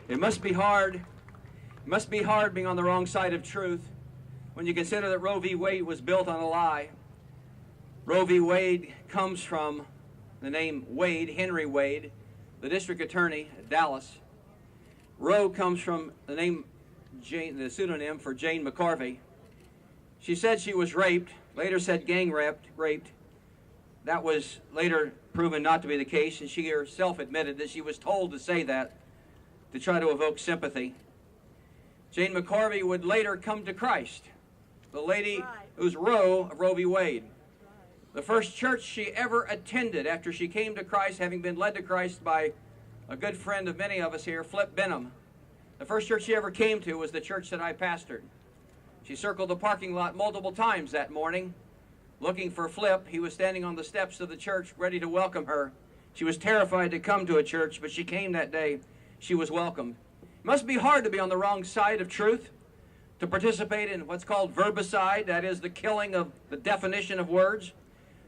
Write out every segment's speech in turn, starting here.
It must be hard. It must be hard being on the wrong side of truth when you consider that Roe v. Wade was built on a lie. Roe v. Wade comes from the name Wade, Henry Wade, the district attorney at Dallas. Roe comes from the name Jane, the pseudonym for Jane McCarvey. She said she was raped, later said gang raped. That was later proven not to be the case, and she herself admitted that she was told to say that to try to evoke sympathy. Jane McCarvey would later come to Christ, the lady who's Roe of Roe v. Wade. The first church she ever attended after she came to Christ, having been led to Christ by a good friend of many of us here, Flip Benham. The first church she ever came to was the church that I pastored. She circled the parking lot multiple times that morning, looking for Flip. He was standing on the steps of the church ready to welcome her. She was terrified to come to a church, but she came that day. She was welcomed. It must be hard to be on the wrong side of truth, to participate in what's called verbicide, that is the killing of the definition of words,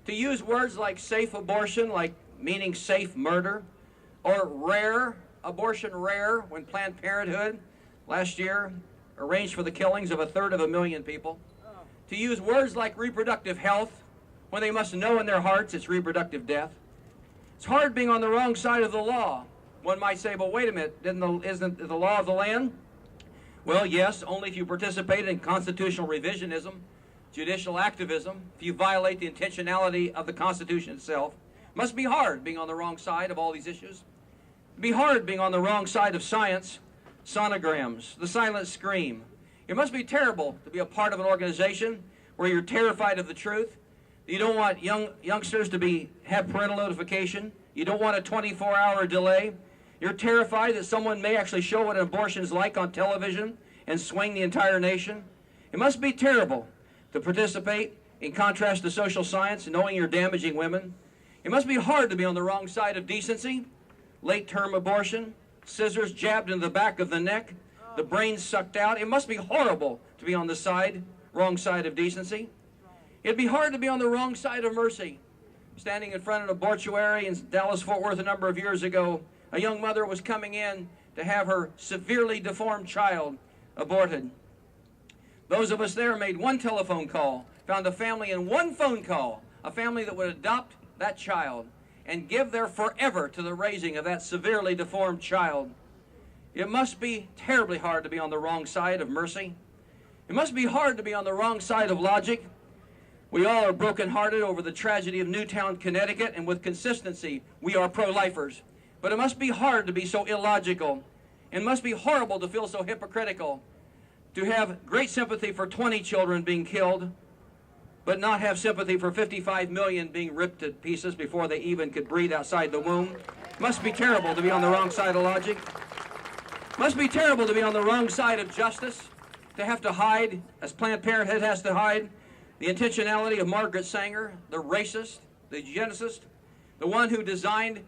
to use words like safe abortion, like meaning safe murder, or rare, abortion rare, when Planned Parenthood last year arranged for the killings of 1/3 people. To use words like reproductive health, when they must know in their hearts it's reproductive death. It's hard being on the wrong side of the law. One might say, but wait a minute, isn't the law of the land? Well, yes, only if you participate in constitutional revisionism, judicial activism, if you violate the intentionality of the Constitution itself. It must be hard being on the wrong side of all these issues. It'd be hard being on the wrong side of science, sonograms, the silent scream. It must be terrible to be a part of an organization where you're terrified of the truth. You don't want youngsters to have parental notification. You don't want a 24-hour delay. You're terrified that someone may actually show what an abortion is like on television and swing the entire nation. It must be terrible to participate in contrast to social science, knowing you're damaging women. It must be hard to be on the wrong side of decency, late-term abortion, scissors jabbed into the back of the neck, the brain sucked out. It must be horrible to be on the wrong side of decency. It'd be hard to be on the wrong side of mercy. Standing in front of an abortuary in Dallas-Fort Worth a number of years ago, a young mother was coming in to have her severely deformed child aborted. Those of us there made one telephone call, found a family in one phone call, a family that would adopt that child and give their forever to the raising of that severely deformed child. It must be terribly hard to be on the wrong side of mercy. It must be hard to be on the wrong side of logic. We all are brokenhearted over the tragedy of Newtown, Connecticut, and with consistency, we are pro-lifers. But it must be hard to be so illogical. It must be horrible to feel so hypocritical, to have great sympathy for 20 children being killed, but not have sympathy for 55 million being ripped to pieces before they even could breathe outside the womb. It must be terrible to be on the wrong side of logic. It must be terrible to be on the wrong side of justice, to have to hide, as Planned Parenthood has to hide, the intentionality of Margaret Sanger, the racist, the eugenicist, the one who designed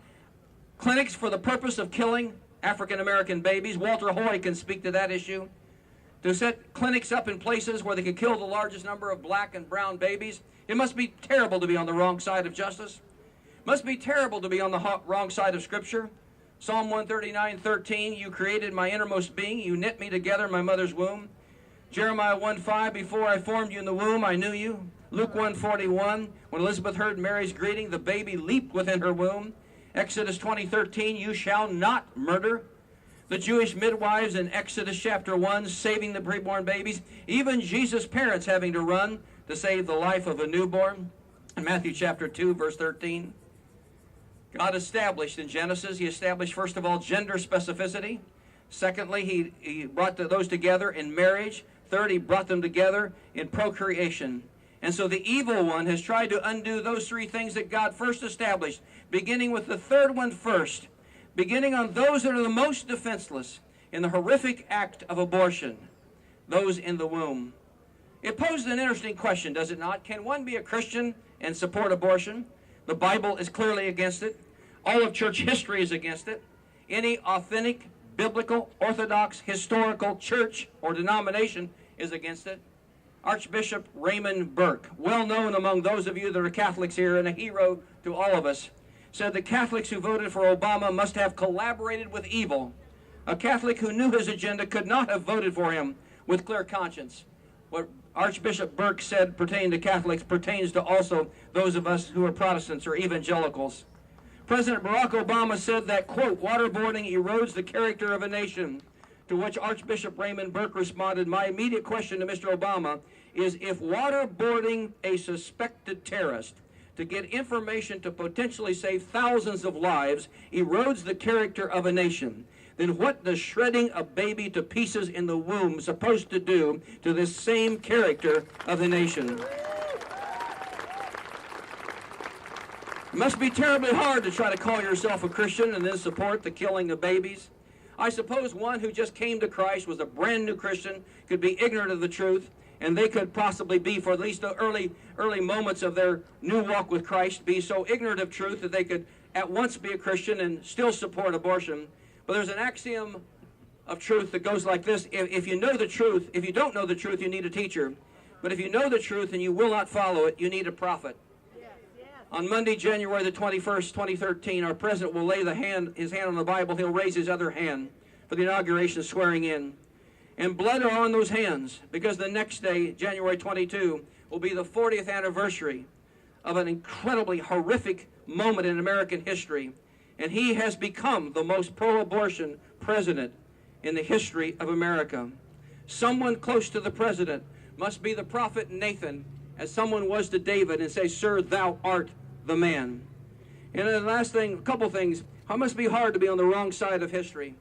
clinics for the purpose of killing African-American babies. Walter Hoy can speak to that issue. To set clinics up in places where they could kill the largest number of black and brown babies. It must be terrible to be on the wrong side of justice. It must be terrible to be on the wrong side of Scripture. Psalm 139:13, you created my innermost being. You knit me together in my mother's womb. Jeremiah 1:5, before I formed you in the womb, I knew you. Luke 1:41, when Elizabeth heard Mary's greeting, the baby leaped within her womb. Exodus 20:13, you shall not murder. The Jewish midwives in Exodus chapter 1 saving the preborn babies. Even Jesus' parents having to run to save the life of a newborn. In Matthew chapter 2, verse 13. God established in Genesis, he established first of all gender specificity. Secondly, he brought those together in marriage. Third, he brought them together in procreation. And so the evil one has tried to undo those three things that God first established, beginning with the third one first, beginning on those that are the most defenseless in the horrific act of abortion, those in the womb. It poses an interesting question, does it not? Can one be a Christian and support abortion? The Bible is clearly against it. All of church history is against it. Any authentic, biblical, orthodox, historical church or denomination is against it. Archbishop Raymond Burke, well known among those of you that are Catholics here and a hero to all of us, said that Catholics who voted for Obama must have collaborated with evil A Catholic who knew his agenda could not have voted for him with clear conscience. What Archbishop Burke said pertaining to Catholics pertains to also those of us who are Protestants or evangelicals. President Barack Obama said that, quote, waterboarding erodes the character of a nation, to which Archbishop Raymond Burke responded, my immediate question to Mr. Obama is, if waterboarding a suspected terrorist to get information to potentially save thousands of lives erodes the character of a nation, then what does shredding a baby to pieces in the womb supposed to do to this same character of the nation? It must be terribly hard to try to call yourself a Christian and then support the killing of babies. I suppose one who just came to Christ, was a brand new Christian, could be ignorant of the truth, and they could possibly be, for at least the early moments of their new walk with Christ, be so ignorant of truth that they could at once be a Christian and still support abortion. But there's an axiom of truth that goes like this. If you know the truth, if you don't know the truth, you need a teacher. But if you know the truth and you will not follow it, you need a prophet. Yes, yes. On Monday, January the 21st, 2013, our president will lay his hand on the Bible. He'll raise his other hand for the inauguration swearing in. And blood are on those hands, because the next day, January 22, will be the 40th anniversary of an incredibly horrific moment in American history. And he has become the most pro-abortion president in the history of America. Someone close to the president must be the prophet Nathan, as someone was to David, and say, sir, thou art the man. And then the last thing, a couple things. It must be hard to be on the wrong side of history.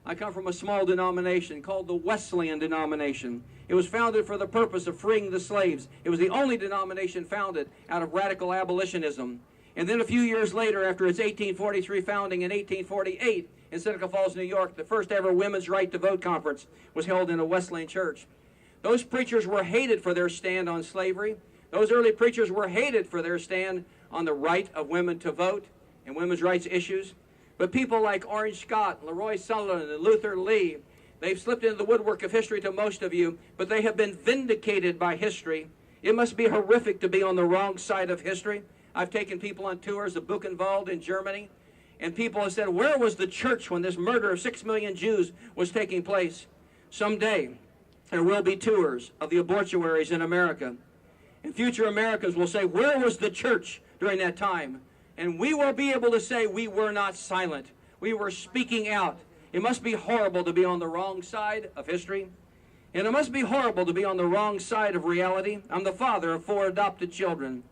I come from a small denomination called the Wesleyan denomination. It was founded for the purpose of freeing the slaves. It was the only denomination founded out of radical abolitionism. And then a few years later, after its 1843 founding in 1848, in Seneca Falls, New York, the first ever women's right to vote conference was held in a Wesleyan church. Those preachers were hated for their stand on slavery. Those early preachers were hated for their stand on the right of women to vote and women's rights issues. But people like Orange Scott, Leroy Sullivan, and Luther Lee, they've slipped into the woodwork of history to most of you, but they have been vindicated by history. It must be horrific to be on the wrong side of history. I've taken people on tours of Buchenwald in Germany, and people have said, where was the church when this murder of 6 million Jews was taking place? Someday, there will be tours of the abortuaries in America. And future Americans will say, where was the church during that time? And we will be able to say we were not silent. We were speaking out. It must be horrible to be on the wrong side of history. And it must be horrible to be on the wrong side of reality. I'm the father of 4 adopted children.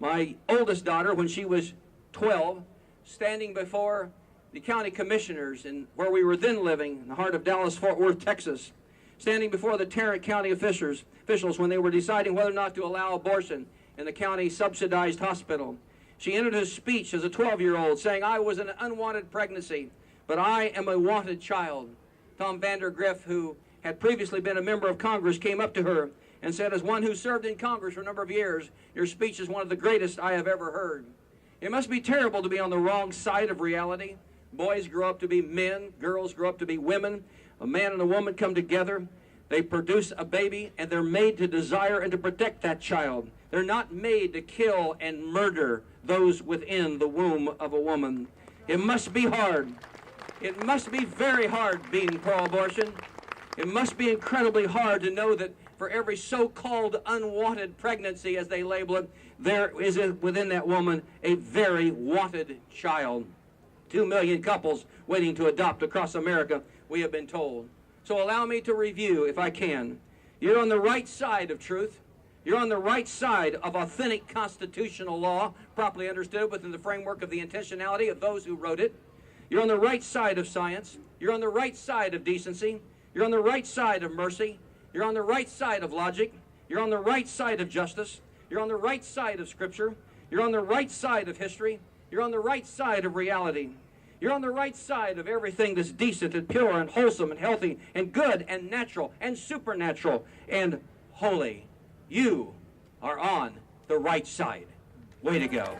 My oldest daughter, when she was 12, standing before the county commissioners in where we were then living, in the heart of Dallas-Fort Worth, Texas, standing before the Tarrant County officials when they were deciding whether or not to allow abortion in the county-subsidized hospital. She entered her speech as a 12-year-old saying, I was an unwanted pregnancy, but I am a wanted child. Tom Vandergriff, who had previously been a member of Congress, came up to her and said, as one who served in Congress for a number of years, your speech is one of the greatest I have ever heard. It must be terrible to be on the wrong side of reality. Boys grow up to be men, girls grow up to be women. A man and a woman come together, they produce a baby, and they're made to desire and to protect that child. They're not made to kill and murder those within the womb of a woman. It must be hard. It must be very hard being pro-abortion. It must be incredibly hard to know that for every so-called unwanted pregnancy, as they label it, there is within that woman a very wanted child. 2 million couples waiting to adopt across America, we have been told. So allow me to review, if I can. You're on the right side of truth. You're on the right side of authentic constitutional law, properly understood within the framework of the intentionality of those who wrote it. You're on the right side of science. You're on the right side of decency. You're on the right side of mercy. You're on the right side of logic. You're on the right side of justice. You're on the right side of Scripture. You're on the right side of history. You're on the right side of reality. You're on the right side of everything that's decent and pure and wholesome and healthy and good and natural and supernatural and holy. You are on the right side. Way to go.